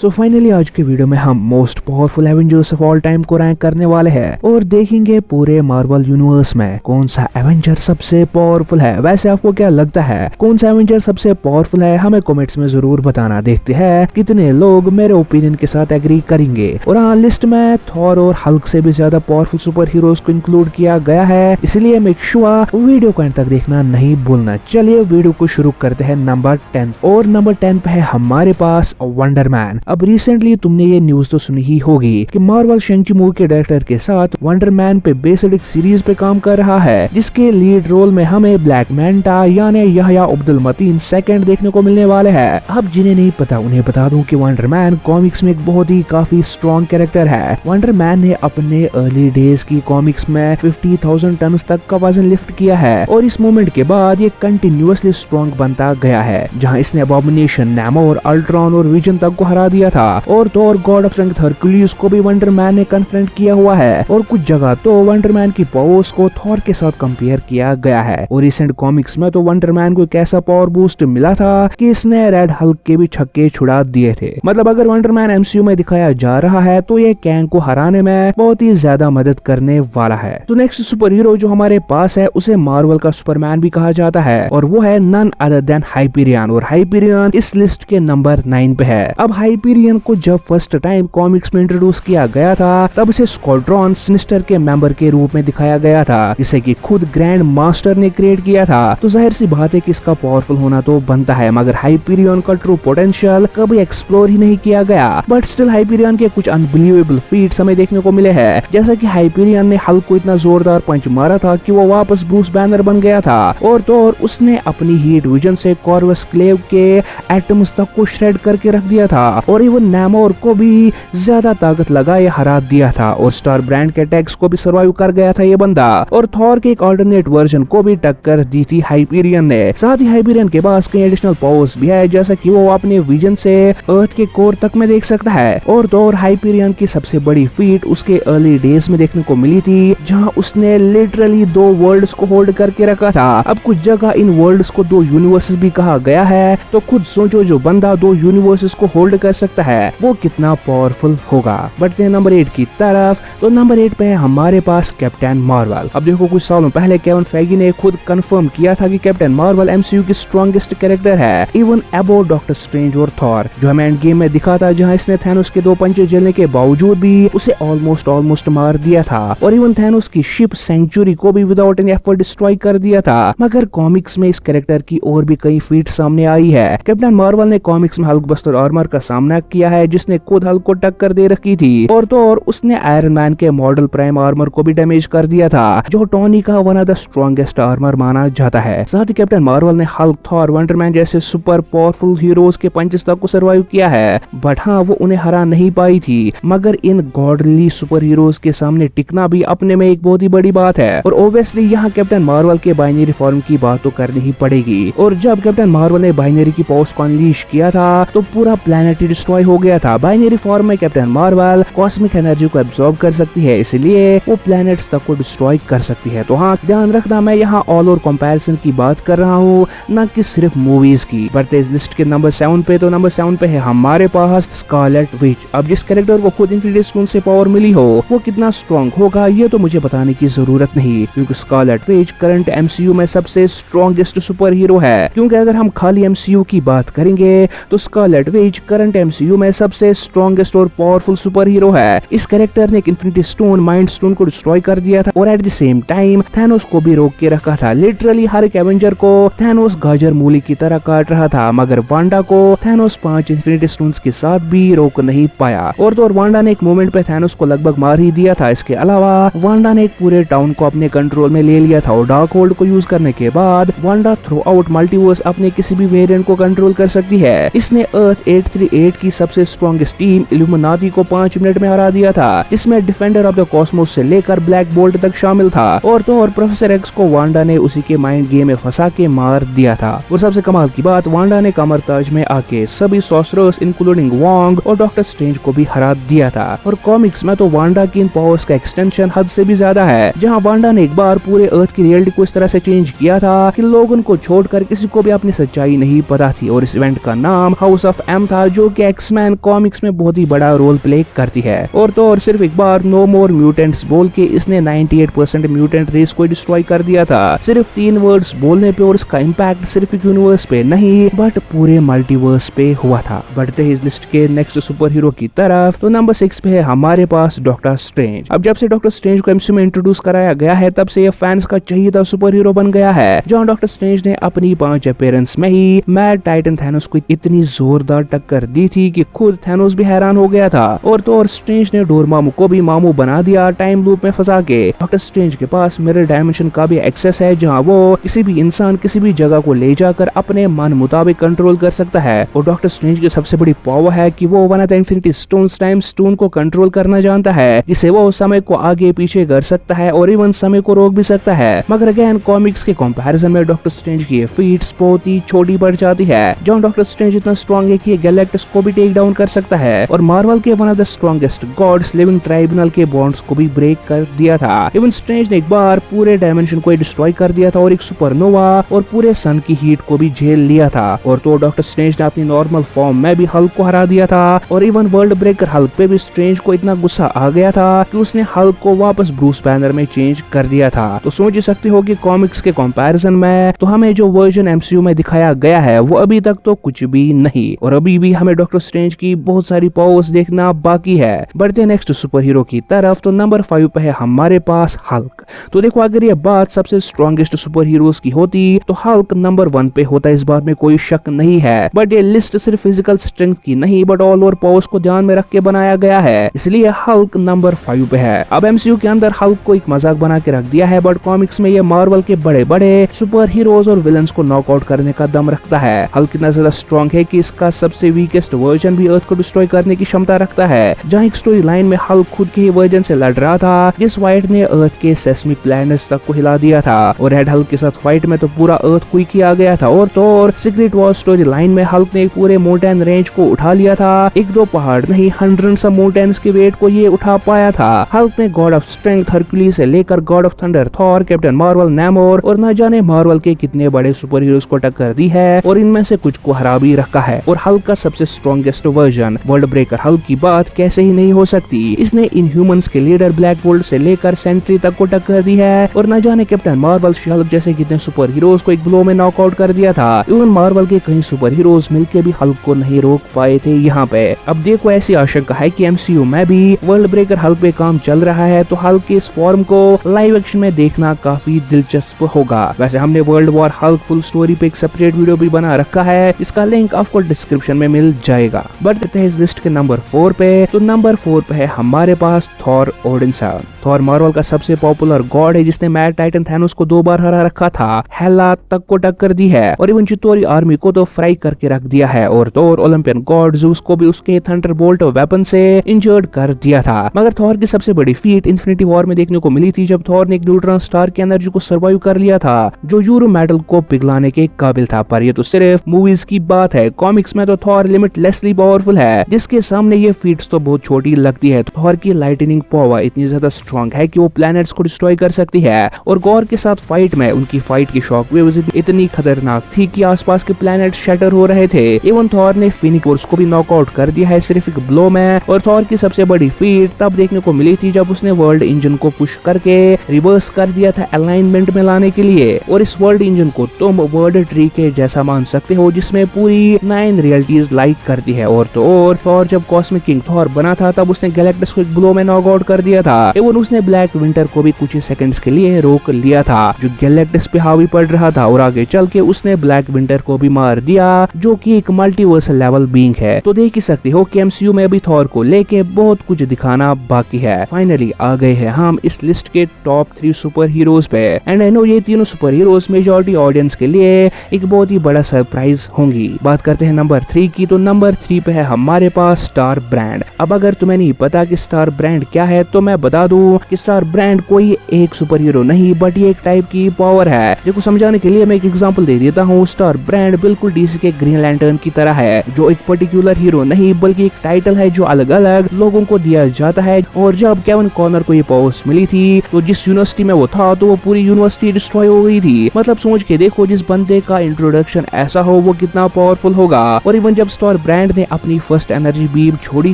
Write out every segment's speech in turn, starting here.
So finally आज के video में हम most powerful Avengers of all time को रैंक करने वाले हैं और देखेंगे पूरे मार्वल यूनिवर्स में कौन सा एवेंजर सबसे पावरफुल है। वैसे आपको क्या लगता है कौन सा एवेंजर सबसे पावरफुल है, हमें कमेंट्स में जरूर बताना। देखते हैं कितने लोग मेरे ओपिनियन के साथ एग्री करेंगे। और हाँ, लिस्ट में थॉर और हल्क से भी ज्यादा पावरफुल सुपर हीरोज को इंक्लूड किया गया है, इसलिए मेक श्योर वीडियो को अंत तक देखना नहीं भूलना। चलिए वीडियो को शुरू करते हैं नंबर 10। और नंबर 10 पे है हमारे पास वंडर मैन। अब रिसेंटली तुमने ये न्यूज तो सुनी ही होगी कि मार्वल शेंची मूवी के डायरेक्टर के साथ वंडर मैन पे बेस्ड एक सीरीज पे काम कर रहा है, जिसके लीड रोल में हमें ब्लैक मैंटा यानी यहया अब्दुल मतीन सेकंड देखने को मिलने वाले हैं। अब जिन्हें नहीं पता उन्हें बता दूं कि वंडर मैन कॉमिक्स में एक बहुत ही काफी स्ट्रॉन्ग कैरेक्टर है। वंडर मैन ने अपने अर्ली डेज की कॉमिक्स में 50,000 टन तक का वजन लिफ्ट किया है और इस मोमेंट के बाद ये कंटिन्यूअसली स्ट्रॉन्ग बनता गया है, जहां इसने अबॉमिनेशन, नेमोर, अल्ट्रॉन और विजन तक को हरा दिया था। और Thor God of strength Hercules को भी वंडर मैन ने कन्फ्रंट किया हुआ है और कुछ जगह तो वंडर मैन की पावर्स को थॉर के साथ कंपेयर किया गया है। और रिसेंट कॉमिक्स में तो वंडर मैन को एक ऐसा पावर बूस्ट मिला था कि इसने रेड हल्क के भी छक्के छुड़ा दिए थे। मतलब अगर वंडर मैन एमसीयू में दिखाया जा रहा है तो ये कैंग को हराने में बहुत ही ज्यादा मदद करने वाला है। तो नेक्स्ट सुपर हीरो जो हमारे पास है उसे मार्वल का सुपरमैन भी कहा जाता है और वो है नन अदर देन हाइपीरियन। और हाइपीरियन इस लिस्ट के नंबर 9 पे है। अब हाइपीरियन को जब फर्स्ट टाइम कॉमिक्स में इंट्रोड्यूस किया गया था तब इसे स्क्वाड्रॉन सिनिस्टर के मेंबर के रूप में दिखाया गया था, जिसे कि खुद ग्रैंड मास्टर ने क्रिएट किया था। तो जाहिर सी बात है कि इसका पावरफुल होना तो बनता है, मगर हाइपीरियन का ट्रू पोटेंशियल कभी एक्सप्लोर ही नहीं किया गया। बट स्टिल हाइपीरियन के कुछ अनबिलीवेबल फीट्स हमें देखने को मिले हैं, जैसा कि हाइपीरियन ने हल्क को इतना जोरदार पंच मारा था कि वो वापस ब्रूस बैनर बन गया था। और तो और उसने अपनी हीट विजन से कॉर्वस क्लेव के एटम्स तक को श्रेड करके रख दिया था और इवन नेमोर को भी ज्यादा ताकत लगाए हरा दिया था। और स्टार ब्रांड के अटैक्स को भी सर्वाइव कर गया था ये बंदा। और थॉर के एक अल्टरनेट वर्जन को भी टक्कर दी थी हाइपीरियन ने। साथ ही हाइपीरियन के पास कई एडिशनल पावर्स भी है, जैसा कि वो अपने विजन से अर्थ के कोर तक में देख सकता है। और तो और हाइपीरियन की सबसे बड़ी फीट उसके अर्ली डेज में देखने को मिली थी, जहां उसने लिटरली 2 वर्ल्ड्स को होल्ड करके रखा था। अब कुछ जगह इन वर्ल्ड्स को 2 यूनिवर्सेस भी कहा गया है, तो खुद सोचो जो बंदा 2 यूनिवर्सेस को होल्ड कर सकता है वो कितना पावरफुल होगा। बढ़ते हैं नंबर 8 की तरफ। तो नंबर 8 पे है हमारे पास कैप्टन मार्वल। अब देखो कुछ सालों पहले केविन फेगी ने खुद कंफर्म किया था कि कैप्टन मार्वल एमसीयू की स्ट्रॉन्गेस्ट कैरेक्टर है, इवन अबो डॉक्टर स्ट्रेंज और थॉर, जो हमें एंड गेम में दिखा था, जहां इसने थैनोस के 2 पंचे झेलने के बावजूद भी उसे ऑलमोस्ट मार दिया था। और इवन थैनोस की शिप सेंचुरी को भी विदाउट एनी एफर्ट डिस्ट्रॉय कर दिया था। मगर कॉमिक्स में इस कैरेक्टर की और भी कई फीट सामने आई है। कैप्टन मार्वल ने कॉमिक्स में हल्क बस्टर आर्मर का सामना किया है, जिसने खुद हल्क को टक्कर दे रखी थी। और तो और उसने आयरन मैन के मॉडल प्राइम आर्मर को भी डैमेज कर दिया था, जो टोनी का one of the strongest armour माना जाता है। साथ ही कैप्टन मार्वल ने हल्क, थॉर, वंडर मैन जैसे सुपर पावरफुल हीरोज के पंचेस तक को सर्वाइव किया है, बट हाँ वो उन्हें हरा नहीं पाई थी। मगर इन गॉडली सुपर हीरोज के सामने टिकना भी अपने में एक बहुत ही बड़ी बात है। और ओब्वियसली यहाँ कैप्टन मार्वल के बाइनरी फॉर्म की बात तो करनी ही पड़ेगी। और जब कैप्टन मार्वल ने बाइनरी की पावर्स को अनलीश किया था तो पूरा प्लेनेट ही डिस्ट्रॉय हो गया था। बाइनरी फॉर्म में कैप्टन मार्वल कॉस्मिक एनर्जी को एब्सॉर्ब कर सकती है, इसलिए वो प्लैनेट्स तक को डिस्ट्रॉय कर सकती है। तो हाँ, ध्यान रखना मैं यहाँ ऑल ओवर कंपैरिजन की बात कर रहा हूँ, न कि सिर्फ मूवीज की। बढ़ते इस लिस्ट के नंबर 7 पे। तो नंबर 7 पे है हमारे पास स्कारलेट विच। अब जिस कैरेक्टर को खुद इन्फिनिटी स्टोन से पावर मिली हो वो कितना स्ट्रॉन्ग होगा ये तो मुझे बताने की जरूरत नहीं, क्योंकि स्कारलेट विच करंट एमसीयू में सबसे स्ट्रॉन्गेस्ट सुपर हीरो है। क्योंकि अगर हम खाली एमसीयू की बात करेंगे तो स्कारलेट विच करंट एमसीयू में सबसे स्ट्रॉन्गेस्ट और पावरफुल सुपर हीरो है। इस कैरेक्टर ने एक इन्फिनिटी स्टोन, माइंड स्टोन को डिस्ट्रॉय कर दिया था और at the same time Thanos को भी रोक के रखा था। लिटरली हर एक एवेंजर को थैनोस गाजर मूली की तरह काट रहा था, मगर वांडा को थैनोस 5 इन्फिनिटी स्टोन्स के साथ भी रोक नहीं पाया। और तो और वांडा ने एक मोमेंट पे थैनोस को लगभग मार ही दिया था। इसके अलावा वांडा ने एक पूरे टाउन को अपने कंट्रोल में ले लिया था और डार्क होल्ड को यूज करने के बाद वांडा थ्रू आउट मल्टीवर्स अपने किसी भी वेरिएंट को कंट्रोल कर सकती है। इसने अर्थ 838 की सबसे स्ट्रॉन्गेस्ट टीम इल्यूमिनाटी को 5 मिनट में हरा दिया था, जिसमें डिफेंडर ऑफ द कॉस्मोस से लेकर ब्लैक बोल्ट तक शामिल था। और तो और प्रोफेसर एक्स को वांडा ने उसी के माइंड गेम में फंसा के मार दिया था। और सबसे कमाल की बात, वांडा ने कमरताज में आके सभी सॉर्सरर्स इंक्लूडिंग वोंग और डॉक्टर स्ट्रेंज को भी हरा दिया था। और कॉमिक्स में तो वांडा की इन पावर्स का एक्सटेंशन हद से भी ज्यादा है, जहां वांडा ने एक बार पूरे अर्थ की रियलिटी को इस तरह से चेंज किया था कि लोगों को छोड़कर किसी को भी अपनी सच्चाई नहीं पता थी। और इस इवेंट का नाम हाउस ऑफ एम था, जो कि एक्समैन कॉमिक्स में बहुत ही बड़ा रोल प्ले करती है। और तो और सिर्फ एक बार नो मोर म्यूटेंट्स बोल के इसने 98% म्यूटेंट रेस को डिस्ट्रॉय कर दिया था, सिर्फ 3 वर्ड्स बोलने पे। और इसका इम्पैक्ट सिर्फ एक यूनिवर्स पे नहीं बट पूरे मल्टीवर्स पे हुआ था। बढ़ते हैं इस लिस्ट के नेक्स्ट सुपर हीरो की तरफ, तो नंबर 6 पे है हमारे पास डॉक्टर स्ट्रेंज। अब जब से डॉक्टर स्ट्रेंज को एमसीयू में इंट्रोड्यूस कराया गया है तब से ये फैंस का चाहिए सुपर हीरो बन गया है, जहाँ डॉक्टर स्ट्रेंज ने अपनी 5 अपीयरेंस में ही मैड टाइटन थैनोस को इतनी जोरदार टक्कर दी थी कि खुद थैनोस भी हैरान हो गया था। और तो और स्ट्रेंज ने डोरमामू को भी मामू बना दिया टाइम लूप में फंसा के। डॉक्टर स्ट्रेंज के पास मिरर डायमेंशन का भी एक्सेस है, जहाँ वो किसी भी इंसान किसी भी जगह को ले जाकर अपने मन मुताबिक कंट्रोल कर सकता है। और डॉक्टर स्ट्रेंज की सबसे बड़ी पावर है कि वो one of the infinity stones time stone को कंट्रोल करना जानता है, जिसे वो समय को आगे पीछे कर सकता है और इवन समय को रोक भी सकता है। मगर अगेन कॉमिक्स के कंपैरिजन में डॉक्टर स्ट्रेंज की फीट्स बहुत ही छोटी पड़ जाती है, जहाँ डॉक्टर स्ट्रेंज इतना स्ट्रॉन्ग है कि गैलेक्टस को भी टेक डाउन कर सकता है और मार्वल के one of the strongest gods Living Tribunal के बॉन्ड्स को भी ब्रेक कर दिया था। इवन स्ट्रेंज ने एक बार पूरे डायमेंशन को डिस्ट्रॉय कर दिया था और एक सुपरनोवा और पूरे सन की हीट को भी झेल लिया था। और तो डॉक्टर स्ट्रेंज ने अपनी नॉर्मल फॉर्म में भी हल्क को हरा दिया था और इवन वर्ल्ड ब्रेकर हल्क पे भी स्ट्रेंज को इतना गुस्सा आ गया था कि उसने हल्क को वापस ब्रूस बैनर में चेंज कर दिया था। तो सोच ही सकते हो कि कॉमिक्स के कंपैरिजन में तो हमें जो वर्जन एमसीयू में दिखाया गया है वो अभी तक तो कुछ भी नहीं, और अभी भी हमें डॉक्टर स्ट्रेंज की बहुत सारी पावर्स देखना बाकी है। बढ़ते नेक्स्ट सुपर हीरो की तरफ, तो नंबर 5 पे है हमारे पास हल्क। तो देखो अगर ये बात सबसे स्ट्रॉन्गेस्ट सुपर हीरोज की होती तो हल्क नंबर 1 पे होता, इस बात में कोई शक नहीं है। बट ये लिस्ट सिर्फ फिजिकल स्ट्रेंथ की नहीं बट ऑल ओवर पावर्स को ध्यान में रख के बनाया गया है, इसलिए हल्क नंबर 5 पे है। अब एमसीयू के अंदर हल्क को एक मजाक बना के रख दिया है, बट कॉमिक्स में ये मार्वल के बड़े बड़े सुपर हीरोज और विलन्स को नॉकआउट करने का दम रखता है। हल्क इतना ज्यादा स्ट्रॉन्ग है कि इसका सबसे वीकेस्ट वर्जन भी अर्थ को डिस्ट्रॉय करने की क्षमता रखता है। जहाँ एक स्टोरी लाइन में हल्क खुद के ही वर्जन से लड़ रहा था, जिस फाइट ने अर्थ के सेस्मिक प्लैनेट्स तक को हिला दिया था, और रेड हल्क के साथ फाइट में तो पूरा अर्थ क्विक ही आ गया था। और तो और सीक्रेट वॉर स्टोरी लाइन में हल्क ने पूरे माउंटेन रेंज को उठा लिया था, एक दो पहाड़ नहीं हंड्रेड्स ऑफ माउंटेन्स के वेट को ये उठा पाया था। हल्क ने गॉड ऑफ स्ट्रेंथ हरक्यूलिस से लेकर God of thunder Thor, captain Marvel, नेमोर और न जाने मार्वल के कितने बड़े सुपर हीरोज को टक्कर दी है, और इनमें से कुछ को हरा भी रखा है। और हल्क का सबसे strongest version world breaker Hulk की बात कैसे ही नहीं हो सकती। इसने इनह्यूमंस के लीडर ब्लैक बोल्ट से लेकर सेंट्री तक को टक्कर दी है, और न जाने कैप्टन मार्वल, हल्क जैसे कितने सुपर हीरोज को एक ब्लो में नॉकआउट कर दिया था। इवन मार्वल के कई सुपर हीरोज मिलके भी हल्क को नहीं रोक पाए थे यहाँ पे। अब देखो ऐसी आशंका है कि एमसीयू में भी वर्ल्ड ब्रेकर हल्क पे काम चल रहा है, तो हल्क के इस फॉर्म को लाइव एक्शन में देखना काफी दिलचस्प होगा। वैसे हमने world war Hulk full story पे एक सेपरेट वीडियो भी बना रखा है, इसका लिंक आपको डिस्क्रिप्शन में मिल जाएगा। बढ़ते हैं इस लिस्ट के नंबर 4 पे, तो नंबर 4 पे है हमारे पास थॉर ओडिनसन। थॉर मार्वल का सबसे पॉपुलर गॉड है, जिसने मैड टाइटन थैनोस को 2 बार हरा रखा था, हेला तक को टक्कर दी है, और इवन चितोरी आर्मी को तो फ्राई करके रख दिया है। और तो और ओलंपियन गॉड ज़ूस को भी उसके थंडरबोल्ट वेपन से इंजर्ड कर दिया था। मगर थॉर की सबसे बड़ी फीट इन्फिनिटी वॉर में देखने को मिली थी, जब थॉर ने एक न्यूट्रॉन स्टार की एनर्जी को सर्वाइव कर लिया था, जो यूरो मेटल को पिघलाने के काबिल था। पर ये तो सिर्फ मूवीज की बात है, कॉमिक्स में तो थॉर लिमिटलेसली पावरफुल है, जिसके सामने ये फीट्स तो बहुत छोटी लगती है। थॉर की लाइटनिंग पावर इतनी ज्यादा स्ट्रॉन्ग है कि वो प्लैनेट्स को डिस्ट्रॉय कर सकती है, और गॉर के साथ फाइट में उनकी फाइट की शॉक वेव्स इतनी खतरनाक थी कि आसपास के प्लैनेट शटर हो रहे थे। इवन थॉर ने फिनिक्स फोर्स को भी नॉकआउट कर दिया है सिर्फ एक ब्लो में। और थॉर की सबसे बड़ी फीट तब देखने को मिली थी जब उसने वर्ल्ड इंजन को पुश करके रिवर्स कर दिया था अलाइनमेंट में लाने के लिए। और इस वर्ल्ड इंजन को तुम वर्ल्ड ट्री के जैसा मान सकते हो, जिसमें पूरी 9 रियलिटीज लाइक करती है। और तो और थॉर जब कॉस्मिक किंग थॉर बना था तब उसने गैलेक्टस को एक ब्लो में नॉकआउट कर दिया था। एवं उसने ब्लैक विंटर को भी कुछ ही सेकंड्स के लिए रोक लिया था, जो गैलेक्टस पे हावी पड़ रहा था, और आगे चल के उसने ब्लैक विंटर को भी मार दिया, जो कि एक मल्टीवर्सल लेवल बीइंग है। तो देख ही सकते हो कि एमसीयू में भी थॉर को लेके बहुत कुछ दिखाना बाकी है। फाइनली आ गए हैं हम इस लिस्ट के टॉप 3 सुपर हीरोज पे, एंड आई नो ये तीनों सुपर हीरोज मेजॉरिटी ऑडियंस के लिए एक बहुत ही बड़ा सरप्राइज होंगी। बात करते हैं नंबर 3 की, तो नंबर 3 पे है हमारे पास स्टार ब्रांड। अब अगर तुम्हें नहीं पता कि स्टार ब्रांड क्या है, तो मैं बता दूं कि स्टार ब्रांड कोई एक सुपर हीरो नहीं बट ये एक टाइप की पावर है। देखो समझाने के लिए मैं एक एग्जांपल दे देता हूँ। स्टार ब्रांड बिल्कुल डीसी के ग्रीन लैंटर्न की तरह है, जो एक पर्टिकुलर हीरो नहीं बल्कि एक टाइटल है जो अलग अलग लोगों को दिया जाता है। और जब केविन कॉनर को ये पावर्स मिली थी तो जिस यूनिवर्सिटी में वो था तो वो पूरी यूनिवर्सिटी डिस्ट्रॉय हो गई थी। मतलब सोच के देखो, जिस बंदे का इंट्रोडक्शन ऐसा हो वो कितना पावरफुल होगा। और इवन जब स्टार ब्रांड ब्रांड ने अपनी फर्स्ट एनर्जी बीम छोड़ी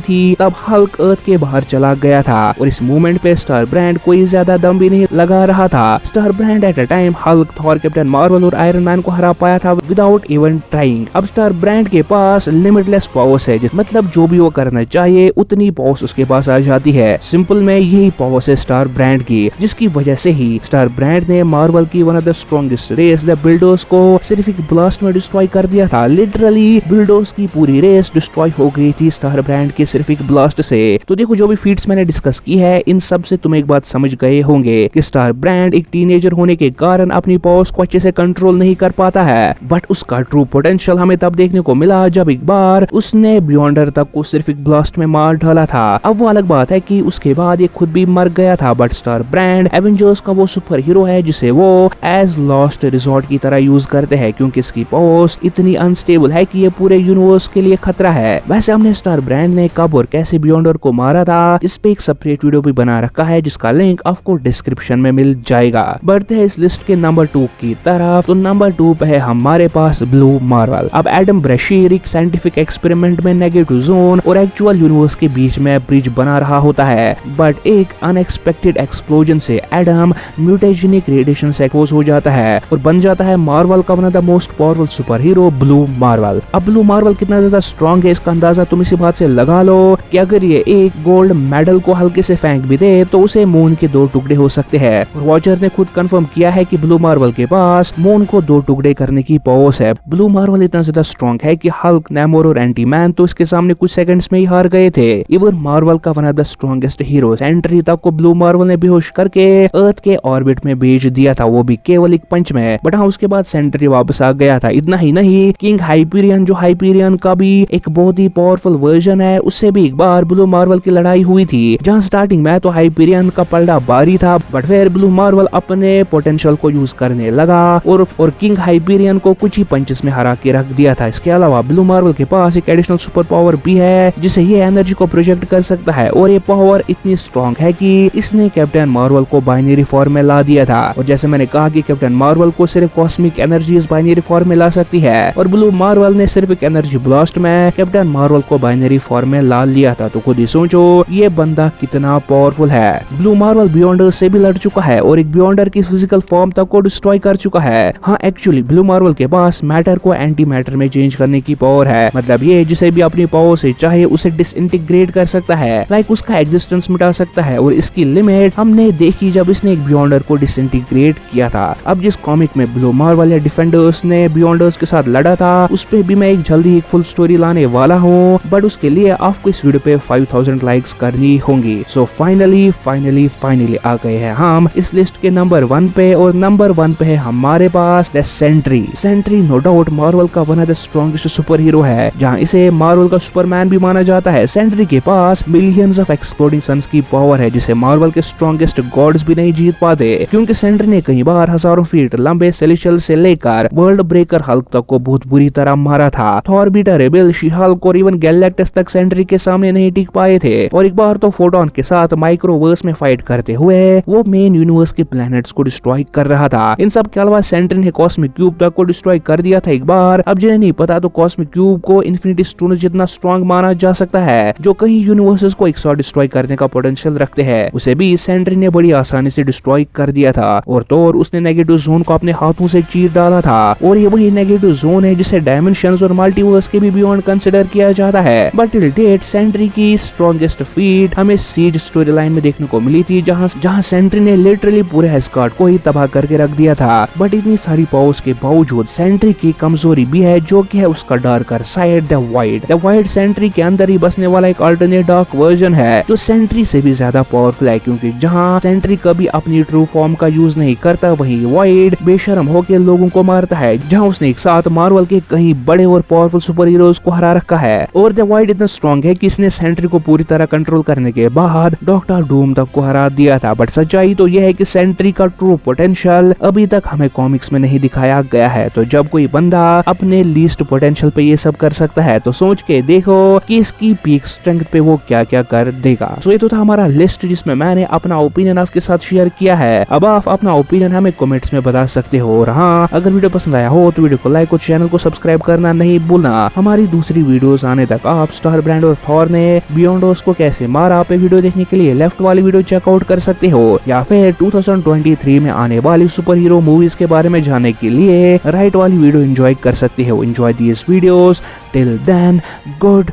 थी तब हल्क अर्थ के बाहर चला गया था और इस मूवमेंट पे स्टार ब्रांड कोई ज्यादा दम भी नहीं लगा रहा था। Star brand at a time Hulk, Thor, captain Marvel और आयरन मैन को हरा पाया था विदाउट इवन ट्राइंग। अब स्टार ब्रांड के पास लिमिटलेस पावर्स है, मतलब जो भी वो करना चाहिए उतनी पावर्स उसके पास आ जाती है। सिंपल में यही पावर्स है स्टार ब्रांड की, जिसकी वजह से ही स्टार ब्रांड ने मार्वल की one of the strongest race the Builders को सिर्फ एक ब्लास्ट में डिस्ट्रॉय कर दिया था। लिटरली बिल्डर्स की पूरी रेस डिस्ट्रॉय हो गई थी स्टार ब्रांड के सिर्फ एक ब्लास्ट से। तो देखो जो भी फीट्स मैंने डिस्कस की है इन सब से तुम एक बात समझ गए होंगे कि स्टार ब्रांड एक टीनेजर होने के कारण अपनी पावर्स को अच्छे से कंट्रोल नहीं कर पाता है, बट उसका ट्रू पोटेंशियल हमें तब देखने को मिला जब एक बार उसने बियॉन्डर तक को सिर्फ एक ब्लास्ट में मार डाला था। अब वो अलग बात है कि उसके बाद ये खुद भी मर गया था, बट स्टार ब्रांड एवेंजर्स का वो सुपर हीरो है जिसे वो एज लास्ट रिजॉर्ट की तरह यूज करते हैं, क्योंकि इसकी पावर्स इतनी अनस्टेबल है कि ये पूरे यूनिवर्स के लिए खतरा है। वैसे हमने स्टार ब्रांड ने कब और कैसे बियॉन्डर को मारा था इस पे एक सेपरेट वीडियो भी बना रखा है जिसका लिंक आपको डिस्क्रिप्शन में मिल जाएगा। बढ़ते हैं इस लिस्ट के नंबर 2 की तरफ। तो नंबर 2 पे है हमारे पास ब्लू मार्वल। अब एडम ब्रेशीर एक साइंटिफिक एक्सपेरिमेंट में नेगेटिव जोन और एक्चुअल यूनिवर्स के बीच में ब्रिज बना रहा होता है, बट एक अनएक्सपेक्टेड एक्सप्लोजन से एडम म्यूटेजेनिक रेडिएशन से एक्सपोज हो जाता है और बन जाता है मार्वल का one of the most powerful super hero blue Marvel. अब ब्लू मार्वल कितना ज्यादा स्ट्रॉन्ग है इसका अंदाजा तुम इसी बात से लगा लो कि अगर ये एक गोल्ड मेडल को हल्के से फेंक भी दे तो उसे मून के 2 टुकड़े हो सकते हैं। और वॉचर ने खुद कंफर्म किया है कि ब्लू मार्वल के पास मून को 2 टुकड़े करने की पावर्स है। ब्लू मार्वल इतना ज्यादा स्ट्रॉन्ग है कि हल्क, नेमोर और एंटी मैन तो इसके सामने कुछ सेकंड्स में ही हार गए थे। इवन मार्वल का one of the strongest hero Sentry तक को ब्लू मार्वल ने बेहोश करके अर्थ के ऑर्बिट में भेज दिया था, वो भी केवल एक पंच में। बट हाँ उसके बाद सेंट्री वापस आ गया था। इतना ही नहीं, किंग हाइपीरियन जो हाइपीरियन का भी एक बहुत ही पावरफुल वर्जन है उससे भी एक बार ब्लू मार्वल की लड़ाई हुई थी, जहाँ स्टार्टिंग में तो हाइपीरियन का पलड़ा भारी था, बट फिर ब्लू मार्वल अपने पोटेंशियल को यूज करने लगा और किंग हाइपीरियन को कुछ ही पंचेस में हरा के रख दिया था। इसके अलावा ब्लू मार्वल के पास एक एडिशनल सुपर पावर भी है जिसे ये एनर्जी को प्रोजेक्ट कर सकता है, और ये पावर इतनी स्ट्रॉन्ग है कि इसने कैप्टन मार्वल को बाइनरी फॉर्म में ला दिया था। और जैसे मैंने कहा कि कैप्टन मार्वल को सिर्फ कॉस्मिक एनर्जी बाइनरी फॉर्म में ला सकती है, और ब्लू मार्वल ने सिर्फ एक एनर्जी ब्लास्ट में कैप्टन मार्वल को बाइनरी फॉर्म में ला लिया था। तो खुद ही सोचो ये बंदा कितना पावरफुल है। ब्लू मार्वल बियॉन्डर से भी लड़ चुका है और एक बियॉन्डर की फिजिकल फॉर्म तक को डिस्ट्रॉय कर चुका है। हाँ एक्चुअली ब्लू मार्वल के पास मैटर को एंटी मैटर में चेंज करने की पावर है, मतलब ये जिसे भी अपनी पावर से चाहे उसे डिसइंटीग्रेट कर सकता है, लाइक उसका एग्जिस्टेंस मिटा सकता है। और इसकी लिमिट हमने देखी जब इसने एक बियॉन्डर को डिसइंटीग्रेट किया था। अब जिस कॉमिक में ब्लू मार्वल या डिफेंडर्स ने बियॉन्डर्स के साथ लड़ा था उस पे भी मैं एक जल्दी एक फुल स्टोरी लाने वाला हूँ, बट उसके लिए आपको इस वीडियो पे 5000 लाइक्स करनी होंगी। सो फाइनली आ गए हैं हम इस लिस्ट के नंबर 1 पे, और नंबर 1 पे है हमारे पास the sentry. Sentry no doubt Marvel का one of the strongest super hero है, जहाँ इसे मार्वल का सुपरमैन भी माना जाता है। सेंट्री के पास मिलियंस ऑफ एक्सप्लोडिंग सन्स की पावर है जिसे मार्वल के स्ट्रॉन्गेस्ट गॉड्स भी नहीं जीत पाते, क्योंकि सेंट्री ने कई बार हजारों फीट लंबे सेलेशियल से लेकर वर्ल्ड ब्रेकर हल्क तक को बहुत बुरी तरह मारा था। Thor, beta rebel, she Hulk और इवन गैलेक्टस तक सेंट्री के सामने नहीं टिक पाए थे, और एक बार तो फोटोन के साथ माइक्रोवर्स में फाइट करते हुए वो मेन यूनिवर्स के प्लैनेट्स को डिस्ट्रॉय कर रहा था। इन सब के अलावा सेंट्री ने कॉस्मिक क्यूब तक को डिस्ट्रॉय कर दिया था एक बार। अब जिन्हें नहीं पता तो कॉस्मिक क्यूब को इन्फिनिटी स्टोन जितना स्ट्रॉन्ग माना जा सकता है, जो कई यूनिवर्सेस को एक साथ डिस्ट्रॉय करने का पोटेंशियल रखते हैं। उसे भी सेंट्री ने बड़ी आसानी से डिस्ट्रॉय कर दिया था, और तो और उसने नेगेटिव जोन को अपने हाथों से चीर डाला था, और ये वही नेगेटिव जोन है जिसे डायमेंशंस और मल्टीवर्स के भी बियॉन्ड कंसिडर किया जाता है। बट टिल डेट सेंट्री की स्ट्रॉन्गेस्ट फीट हमें सीज स्टोरी लाइन में देखने को मिली थी, जहाँ सेंट्री ने लिटरली पूरे एस्गार्ड को ही तबाह करके रख दिया था। बट इतनी सारी पावर्स के बावजूद सेंट्री की कमजोरी भी है, जो कि है उसका darker side the Void. The Void Sentry के अंदर ही बसने वाला एक अल्टरनेट डार्क वर्जन है जो सेंट्री से भी ज्यादा पावरफुल है, क्योंकि जहाँ सेंट्री कभी अपनी ट्रू फॉर्म का यूज नहीं करता, वही वाइड बेशर्म होकर लोगों को मारता है, जहाँ उसने एक साथ मार्वल के कहीं बड़े और पावरफुल सुपर हीरोज को हरा रखा है। और द वाइड इतना स्ट्रॉन्ग है कि इसने सेंट्री को पूरी तरह कंट्रोल करने के बाद डॉक्टर डूम तक को हरा दिया था। बट सच्चाई तो यह है कि सेंट्री का ट्रू पोटेंशियल अभी तक हमें कॉमिक्स में नहीं दिखाया गया है। तो जब कोई बंदा अपने लीस्ट पोटेंशियल पे ये सब कर सकता है तो सोच के देखो कि इसकी पीक स्ट्रेंथ पे वो क्या क्या कर देगा। सो ये तो था हमारा लिस्ट जिसमें मैंने अपना ओपिनियन आपके साथ शेयर किया है। अब आप अपना ओपिनियन हमें कमेंट्स में बता सकते हो, और हाँ अगर वीडियो पसंद आया हो तो वीडियो को लाइक और चैनल को सब्सक्राइब करना नहीं भूलना। हमारी दूसरी वीडियोस आने तक आप स्टार ब्रांड और थॉर ने बियॉन्डोस को कैसे मारा पे वीडियो देखने के लिए लेफ्ट वाली वीडियो चेकआउट कर सकते हो, या फिर 2023 में आने वाली सुपर हीरो मूवीज के बारे में जानने के लिए राइट वाली वीडियो एंजॉय कर सकते हो। Enjoy these videos, till then good.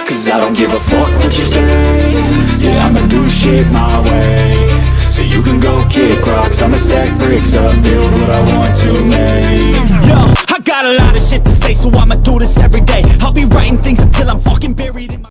Cause I don't give a fuck what you say. Yeah, I'ma do shit my way. So you can go kick rocks, I'ma stack bricks up, build what I want to make. Yo, I got a lot of shit to say, so I'ma do this every day. I'll be writing things until I'm fucking buried in my